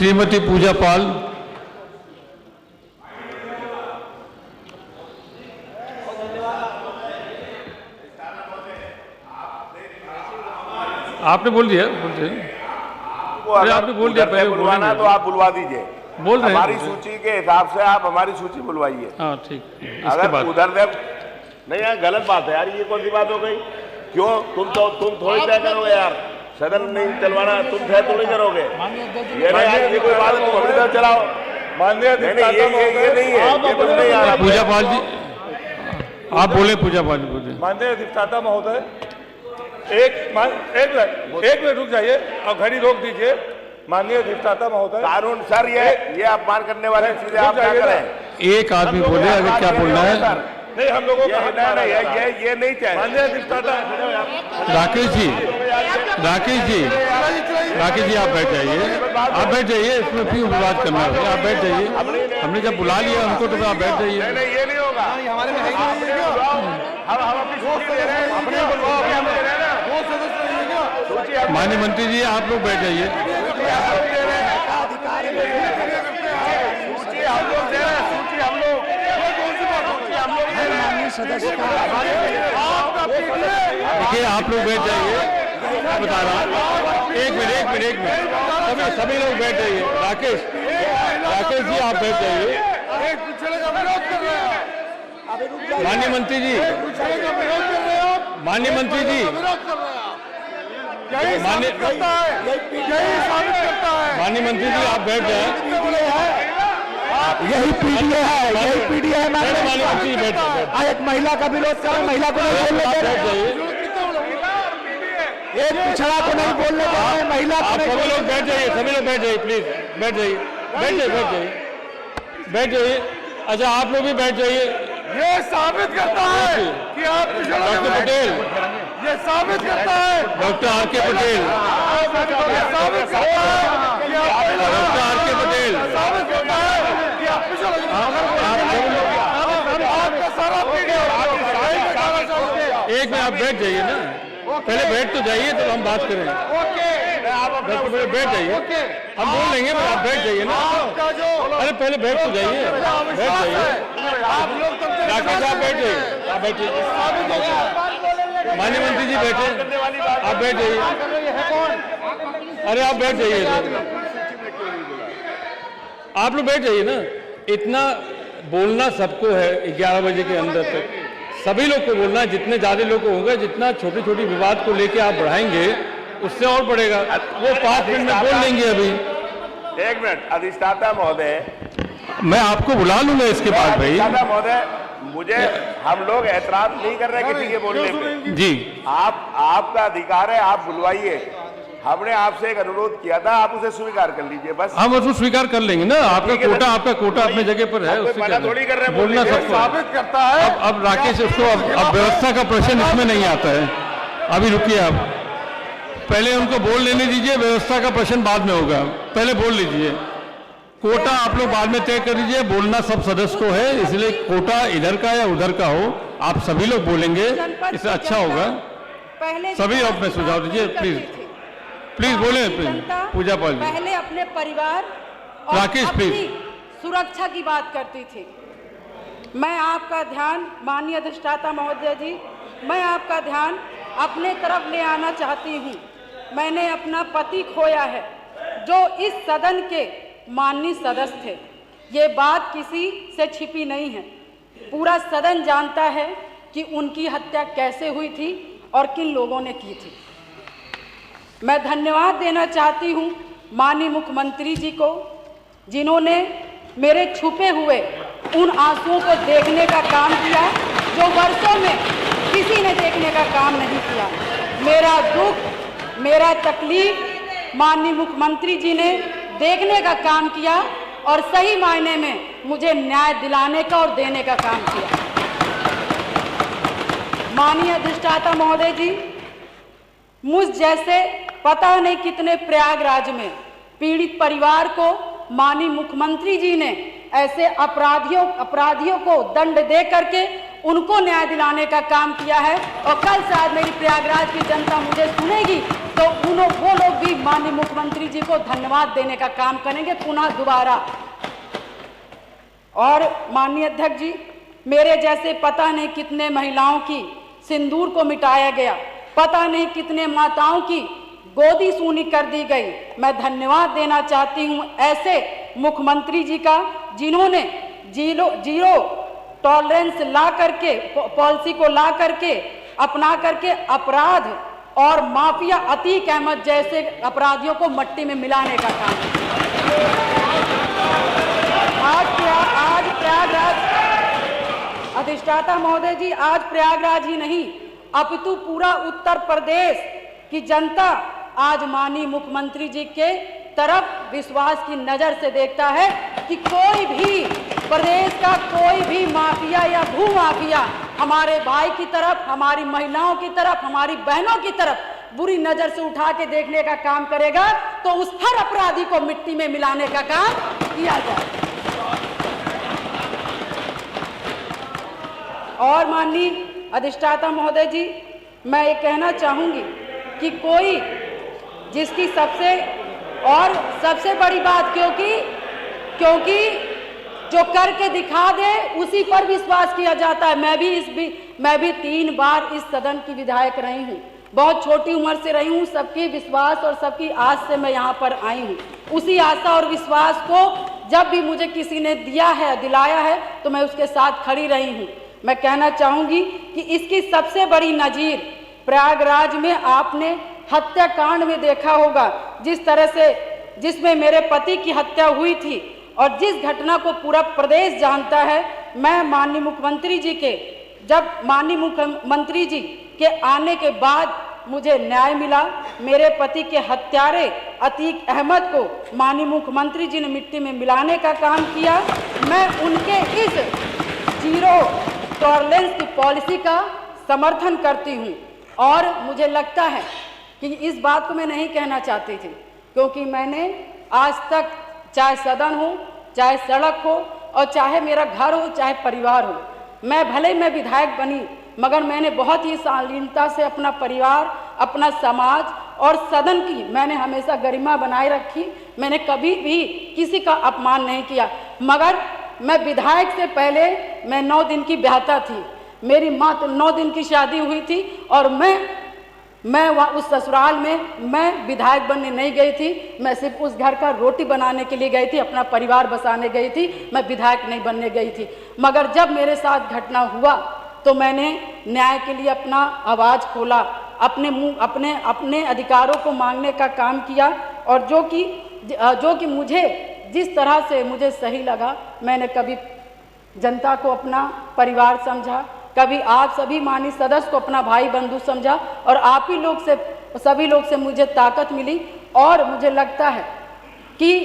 श्रीमती पूजा पाल। आपने बोल दिया, आपने बोल दिया पहले बुलवाना तो आप बुलवा दीजिए। बोल रहे हैं हमारी सूची के हिसाब से आप हमारी सूची बुलवाइए। हाँ ठीक। अगर उधर से नहीं यार, गलत बात है यार, ये कौन सी बात हो गई? क्यों तुम थोड़ी तय करोगे यार, सदन नहीं चलवाना, तुम तय थोड़ी करोगे। ये नहीं यार, ये कोई बात है, तुम अपनी तरफ चलाओ। माननीय ये नहीं है। पूजा पाल जी आप बोले, पूजा पाल जी बोले। माननीय अधिष्ठाता महोदय, एक मिनट रुक जाइए और घड़ी रोक दीजिए। माननीय अधिष्ठाता महोदय, कानून सर ये अपमान करने वाली चीजें आप क्या करें? एक आदमी बोले, अगर क्या बोलना है? नहीं, हम लोगों को ये नहीं चाहिए। माननीय अधिष्ठाता राकेश जी आप बैठ जाइए, इसमें क्यों विवाद करना है? आप बैठ जाइए, हमने जब बुला लिया हमको तो आप बैठ जाइए। नहीं ये नहीं होगा। हमारे में हम अपनी सूची दे रहे हैं, अपने बुलवाओ, हम दे रहे हैं ना, वो सदस्य रहिएगा। माननीय मंत्री जी आप लोग बैठ जाइए। सूची हम लोग दे रहे हैं, देखिए आप लोग बैठ जाइए, बता रहा हूँ। एक मिनट सभी लोग बैठ जाइए। राकेश जी आप बैठ जाइए। माननीय मंत्री जी माननीय मंत्री जी आप बैठ जाए। यही पीडीए है, माननीय मंत्री जी बैठ एक महिला का विरोध कर, महिला को नहीं बोलने दे रहे, एक पिछड़ा को नहीं बोलने दे रहे, महिला को नहीं। सभी लोग बैठ जाइए, प्लीज बैठ जाइए। अच्छा आप लोग भी बैठ जाइए। ये साबित करता है कि आप डॉक्टर पटेल, ये साबित करता है, डॉक्टर आर के पटेल, साबित करता है कि आप डॉक्टर आर के पटेल, साबित करता है कि आप आपका सारा एक में आप बैठ जाइए ना, पहले बैठ तो जाइए तो हम बात करें। पहले बैठ जाइए, हम बोल लेंगे, पर आप बैठ जाइए ना। अरे पहले बैठ तो जाइए, राकेश आप बैठ जाइए, आप बैठिए। माननीय मंत्री जी बैठे, आप बैठ जाइए। अरे आप बैठ जाइए, आप लोग बैठ जाइए ना। इतना बोलना सबको है, 11 बजे के अंदर तक सभी लोग को बोलना है। जितने ज्यादा लोग होंगे, जितना छोटे छोटे विवाद को लेके आप बढ़ाएंगे उससे और बढ़ेगा। वो 5 मिनट में बोल लेंगे। अभी 1 मिनट अधिष्ठाता महोदय, मैं आपको बुला लूंगा इसके बाद। भाई महोदय, मुझे हम लोग ऐतराज नहीं कर रहे किसी के बोलने पे जी, आपका अधिकार है, आप बुलवाइए। हमने आपसे एक अनुरोध किया था, आप उसे स्वीकार कर लीजिए बस। हम उसको स्वीकार कर लेंगे ना। आपका कोटा अपनी जगह पर है, उससे मना थोड़ी कर रहे हैं, बोलना सबको साबित करता है। अब राकेश उसको अब व्यवस्था का प्रश्न इसमें नहीं आता है। अभी रुकिए, आप पहले उनको बोल लेने दीजिए, व्यवस्था का प्रश्न बाद में होगा। पहले बोल लीजिए। कोटा आप लोग बाद में तय कर लीजिए, बोलना सब सदस्य को है, इसलिए कोटा इधर का या उधर का हो, आप सभी लोग बोलेंगे, इससे अच्छा होगा। सभी अपने सुझाव दीजिए, प्लीज बोले। पूजा पाल जी पहले अपने परिवार और राकेश, अपनी प्लीज। सुरक्षा की बात करती थी। मैं आपका ध्यान, माननीय अधिष्ठाता महोदय जी, मैं आपका ध्यान अपने तरफ ले आना चाहती हूँ। मैंने अपना पति खोया है, जो इस सदन के माननीय सदस्य थे। ये बात किसी से छिपी नहीं है, पूरा सदन जानता है कि उनकी हत्या कैसे हुई थी और किन लोगों ने की थी। मैं धन्यवाद देना चाहती हूँ माननीय मुख्यमंत्री जी को, जिन्होंने मेरे छुपे हुए उन आंसुओं को देखने का काम किया जो वर्षों में किसी ने देखने का काम नहीं किया। मेरा दुख, मेरा तकलीफ माननीय मुख्यमंत्री जी ने देखने का काम किया और सही मायने में मुझे न्याय दिलाने का और देने का काम किया। माननीय अधिष्ठाता महोदय जी, मुझ जैसे पता नहीं कितने प्रयागराज में पीड़ित परिवार को माननीय मुख्यमंत्री जी ने ऐसे अपराधियों को दंड दे करके उनको न्याय दिलाने का काम किया है। और कल शायद मेरी प्रयागराज की जनता मुझे सुनेगी तो वो लोग भी माननीय मुख्यमंत्री जी को धन्यवाद देने का काम करेंगे पुनः दोबारा। और माननीय अध्यक्ष जी, मेरे जैसे पता नहीं कितने महिलाओं की सिंदूर को मिटाया गया, पता नहीं कितने माताओं की गोदी सूनी कर दी गई। मैं धन्यवाद देना चाहती हूं ऐसे मुख्यमंत्री जी का, जिन्होंने जीरो टॉलरेंस ला करके, पॉलिसी को ला करके, अपना करके अपराध और माफिया अतीक अहमद जैसे अपराधियों को मट्टी में मिलाने का काम किया। आज प्रयागराज, अधिष्ठाता महोदय जी, आज प्रयागराज ही नहीं अपितु पूरा उत्तर प्रदेश की जनता आज माननीय मुख्यमंत्री जी के तरफ विश्वास की नजर से देखता है कि कोई भी प्रदेश का कोई भी माफिया या भू माफिया हमारे भाई की तरफ, हमारी महिलाओं की तरफ, हमारी बहनों की तरफ बुरी नजर से उठा के देखने का काम करेगा तो उस हर अपराधी को मिट्टी में मिलाने का काम किया जाए। और माननीय अधिष्ठाता महोदय जी, मैं ये कहना चाहूंगी कि कोई जिसकी सबसे बड़ी बात, क्योंकि जो करके दिखा दे उसी पर विश्वास किया जाता है। मैं भी 3 बार इस सदन की विधायक रही हूँ, बहुत छोटी उम्र से रही हूँ। सबकी विश्वास और सबकी आस से मैं यहाँ पर आई हूँ। उसी आशा और विश्वास को जब भी मुझे किसी ने दिलाया है तो मैं उसके साथ खड़ी रही हूँ। मैं कहना चाहूंगी कि इसकी सबसे बड़ी नजीर प्रयागराज में आपने हत्याकांड में देखा होगा, जिस तरह से जिसमें मेरे पति की हत्या हुई थी और जिस घटना को पूरा प्रदेश जानता है। मैं माननीय मुख्यमंत्री जी के आने के बाद मुझे न्याय मिला। मेरे पति के हत्यारे अतीक अहमद को माननीय मुख्यमंत्री जी ने मिट्टी में मिलाने का काम किया। मैं उनके इस जीरो टॉलरेंस की पॉलिसी का समर्थन करती हूँ। और मुझे लगता है कि इस बात को मैं नहीं कहना चाहती थी, क्योंकि मैंने आज तक चाहे सदन हो, चाहे सड़क हो और चाहे मेरा घर हो, चाहे परिवार हो, मैं विधायक बनी, मगर मैंने बहुत ही शालीनता से अपना परिवार, अपना समाज और सदन की मैंने हमेशा गरिमा बनाए रखी। मैंने कभी भी किसी का अपमान नहीं किया। मगर मैं विधायक से पहले मैं 9 दिन की ब्याहता थी। मेरी माँ 9 दिन की शादी हुई थी और मैं वहाँ उस ससुराल में मैं विधायक बनने नहीं गई थी। मैं सिर्फ उस घर का रोटी बनाने के लिए गई थी, अपना परिवार बसाने गई थी। मैं विधायक नहीं बनने गई थी। मगर जब मेरे साथ घटना हुआ तो मैंने न्याय के लिए अपना आवाज़ खोला, अपने अधिकारों को मांगने का काम किया। और जो कि मुझे जिस तरह से मुझे सही लगा, मैंने कभी जनता को अपना परिवार समझा, कभी आप सभी माननीय सदस्य को अपना भाई बंधु समझा और आप ही लोग से, सभी लोग से मुझे ताकत मिली। और मुझे लगता है कि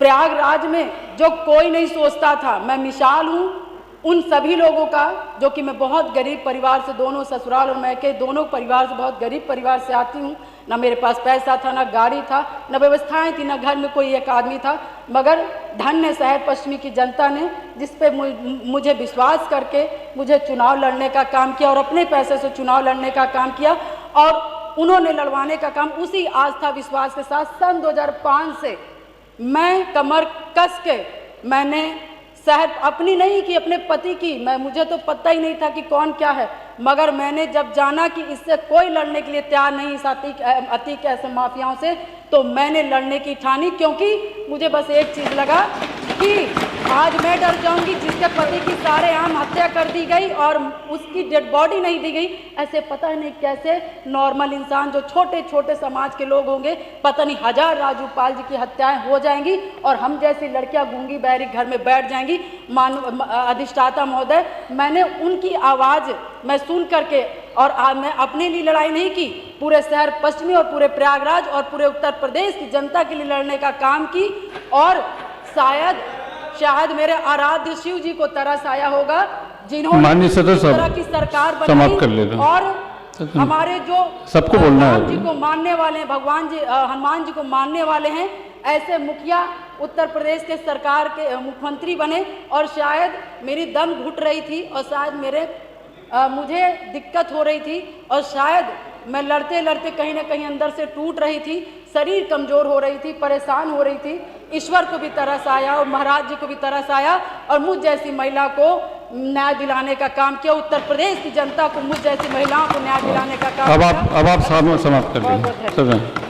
प्रयागराज में जो कोई नहीं सोचता था, मैं मिसाल हूँ उन सभी लोगों का, जो कि मैं बहुत गरीब परिवार से, दोनों ससुराल और मैके दोनों परिवार से, बहुत गरीब परिवार से आती हूँ। ना मेरे पास पैसा था, ना गाड़ी था, ना व्यवस्थाएं थी, ना घर में कोई एक आदमी था। मगर धन्य शहर पश्चिमी की जनता ने, जिस पे मुझे विश्वास करके मुझे चुनाव लड़ने का काम किया और अपने पैसे से चुनाव लड़ने का काम किया। और उन्होंने लड़वाने का काम उसी आस्था विश्वास के साथ सन 2005 से मैं कमर कस के मैंने शहर अपनी नहीं की, अपने पति की। मुझे तो पता ही नहीं था कि कौन क्या है, मगर मैंने जब जाना कि इससे कोई लड़ने के लिए तैयार नहीं, इस अतीक ऐसे माफियाओं से, तो मैंने लड़ने की ठानी। क्योंकि मुझे बस एक चीज़ लगा कि आज मैं डर जाऊंगी, जिसके पति की सारेआम हत्या कर दी गई और उसकी डेड बॉडी नहीं दी गई। ऐसे पता नहीं कैसे नॉर्मल इंसान, जो छोटे छोटे समाज के लोग होंगे, पता नहीं 1000 राजू पाल जी की हत्याएं हो जाएंगी और हम जैसी लड़कियां गूंगी बहरी घर में बैठ जाएंगी। अधिष्ठाता महोदय, मैंने उनकी आवाज़ मैं सुन करके, और मैं अपने लिए लड़ाई नहीं की, पूरे शहर पश्चिमी और पूरे प्रयागराज और पूरे उत्तर प्रदेश की जनता के लिए लड़ने का काम की। और शायद मेरे आराध्य शिव जी को तरस आया होगा, जिन्होंने माननीय सदस्य इस तरह की सरकार समाप्त कर ले रहे हैं। और हमारे जो सबको बोलना है, राम जी को मानने वाले हैं, भगवान जी हनुमान जी को मानने वाले हैं, ऐसे मुखिया उत्तर प्रदेश के सरकार के मुख्यमंत्री बने और शायद मेरी दम घुट रही थी और शायद मुझे दिक्कत हो रही थी और शायद मैं लड़ते लड़ते कहीं ना कहीं अंदर से टूट रही थी, शरीर कमज़ोर हो रही थी, परेशान हो रही थी। ईश्वर को भी तरस आया और महाराज जी को भी तरस आया और मुझ जैसी महिला को न्याय दिलाने का काम किया। उत्तर प्रदेश की जनता को, मुझ जैसी महिलाओं को न्याय दिलाने का काम किया। अब आप समाप्त कर दीजिए।